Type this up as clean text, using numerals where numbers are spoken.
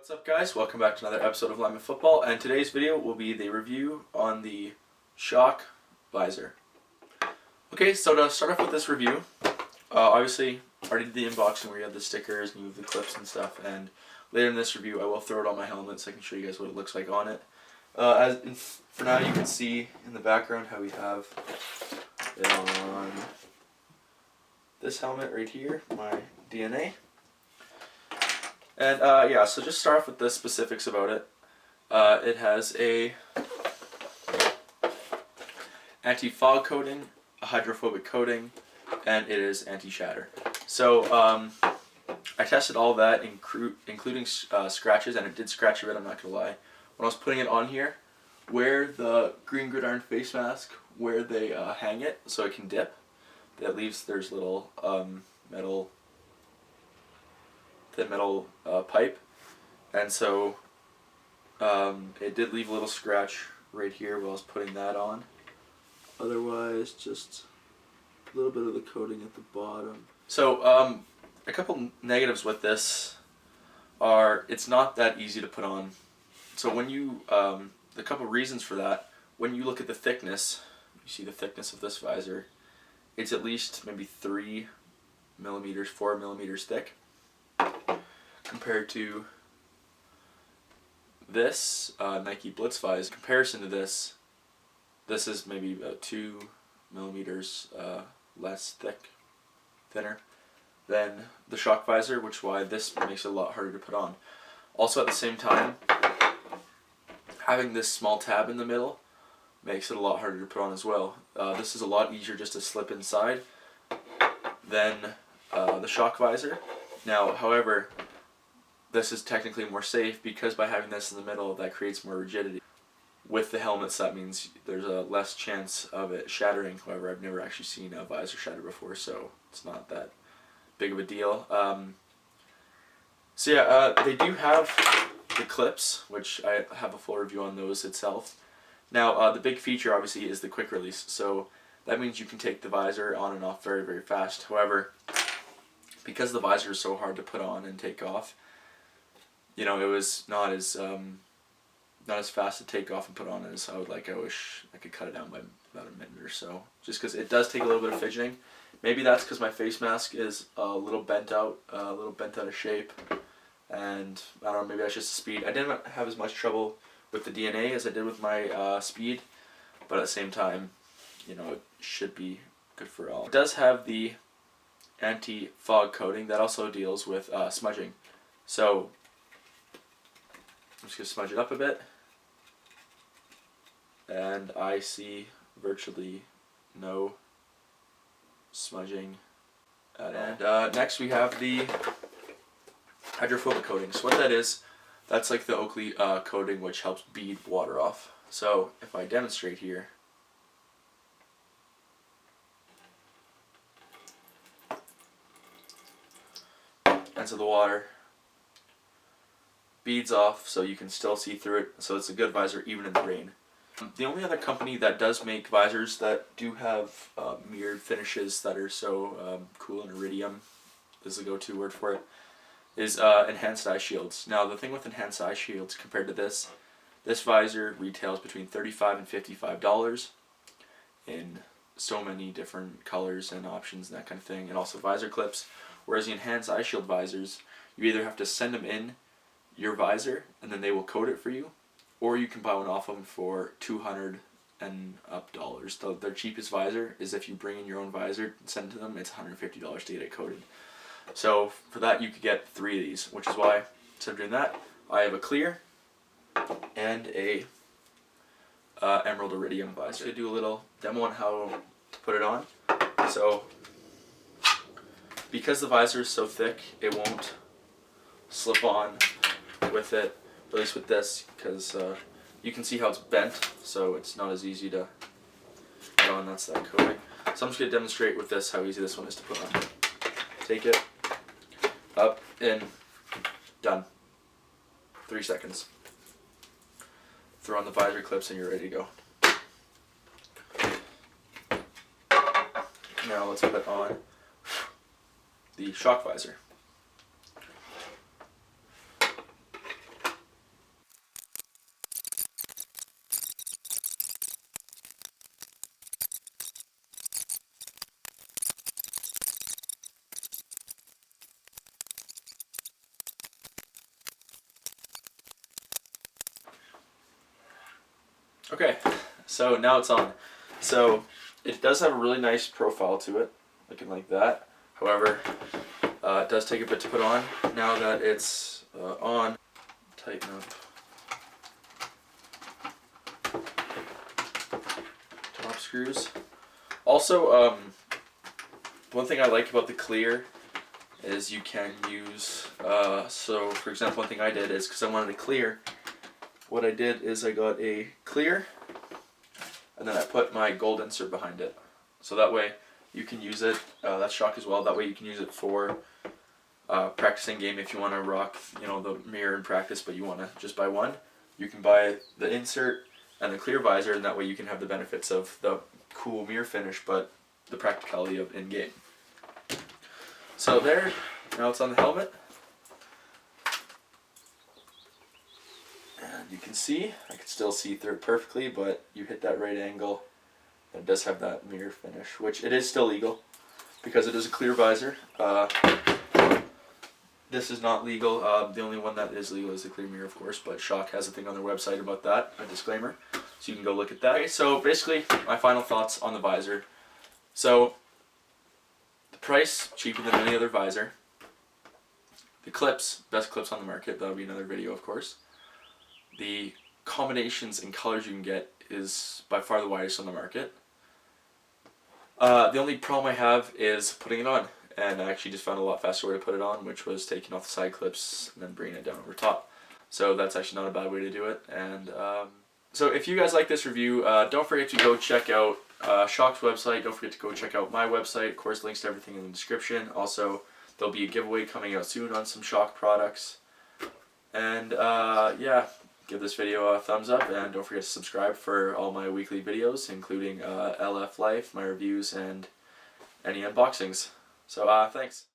What's up guys, welcome back to another episode of Lineman Football, and today's video will be the review on the SHOC Visor. Okay, so to start off with this review, obviously I already did the unboxing where you have the stickers and you have the clips and stuff, and later in this review I will throw it on my helmet so I can show you guys what it looks like on it. For now you can see in the background how we have it on this helmet right here, my DNA. And yeah, so just start off with the specifics about it. It has a anti-fog coating, a hydrophobic coating, and it is anti-shatter. So I tested all that, including scratches, and it did scratch a bit, I'm not going to lie. When I was putting it on here, where the green gridiron face mask, where they hang it so it can dip, there's little thin metal pipe, and so it did leave a little scratch right here while I was putting that on. Otherwise, just a little bit of the coating at the bottom. So a couple negatives with this are it's not that easy to put on. So when you, the couple reasons for that, when you look at the thickness, you see the thickness of this visor, it's at least maybe 3 millimeters, 4 millimeters thick, compared to this Nike Blitz visor. In comparison to this is maybe about 2 millimeters less thinner than the SHOC visor, which is why this makes it a lot harder to put on. Also at the same time, having this small tab in the middle makes it a lot harder to put on as well. This is a lot easier just to slip inside than the SHOC visor. Now, however, this is technically more safe because by having this in the middle, that creates more rigidity. With the helmets, that means there's a less chance of it shattering. However, I've never actually seen a visor shatter before, so it's not that big of a deal. So yeah, they do have the clips, which I have a full review on those itself. Now, the big feature obviously is the quick release, so that means you can take the visor on and off very, very fast. However, because the visor is so hard to put on and take off, you know, it was not as fast to take off and put on as I would like. I wish I could cut it down by about a minute or so, just because it does take a little bit of fidgeting. Maybe that's because my face mask is a little bent out of shape, and I don't know, maybe that's just the speed. I didn't have as much trouble with the DNA as I did with my speed, but at the same time, you know, it should be good for all. It does have the anti-fog coating that also deals with smudging. So I'm just going to smudge it up a bit, and I see virtually no smudging at all. And next we have the hydrophobic coating. So what that is, that's like the Oakley coating, which helps bead water off. So if I demonstrate here, and so the water beads off, so you can still see through it, so it's a good visor even in the rain. The only other company that does make visors that do have mirrored finishes that are so cool and iridium, is the go-to word for it, is enhanced eye shields. Now the thing with enhanced eye shields compared to this visor retails between $35 and $55 in so many different colors and options and that kind of thing, and also visor clips, whereas the enhanced eye shield visors, you either have to send them in your visor and then they will coat it for you, or you can buy one off them for $200 and up. Their cheapest visor is if you bring in your own visor and send it to them, it's $150 to get it coated. So for that you could get 3 of these, which is why instead of doing that, I have a clear and a emerald iridium visor. I'm going to do a little demo on how to put it on. So because the visor is so thick, it won't slip on with it, at least with this, because you can see how it's bent, so it's not as easy to put on. That's that coating. So I'm just going to demonstrate with this how easy this one is to put on. Take it, up, in, done. 3 seconds. Throw on the visor clips and you're ready to go. Now let's put on the SHOC visor. Okay, so now it's on. So it does have a really nice profile to it, looking like that. However, it does take a bit to put on. Now that it's on, tighten up top screws. Also, one thing I like about the clear is you can use, so for example, one thing I did is, because I wanted a clear, what I did is I got a clear, and then I put my gold insert behind it. So that way you can use it, that's SHOC as well, that way you can use it for practicing game if you want to rock, you know, the mirror in practice, but you want to just buy one. You can buy the insert and the clear visor, and that way you can have the benefits of the cool mirror finish, but the practicality of in-game. So there, now it's on the helmet. And you can see, I can still see through it perfectly, but you hit that right angle, and it does have that mirror finish, which it is still legal, because it is a clear visor. This is not legal. The only one that is legal is the clear mirror, of course, but SHOC has a thing on their website about that, a disclaimer, so you can go look at that. Okay, so basically, my final thoughts on the visor. So, the price, cheaper than any other visor. The clips, best clips on the market, that'll be another video, of course. The combinations and colors you can get is by far the widest on the market. The only problem I have is putting it on, and I actually just found a lot faster way to put it on, which was taking off the side clips and then bringing it down over top. So that's actually not a bad way to do it. And so if you guys like this review, don't forget to go check out SHOC's website. Don't forget to go check out my website. Of course, links to everything in the description. Also, there'll be a giveaway coming out soon on some SHOC products. And yeah, give this video a thumbs up, and don't forget to subscribe for all my weekly videos, including LF Life, my reviews, and any unboxings. So thanks.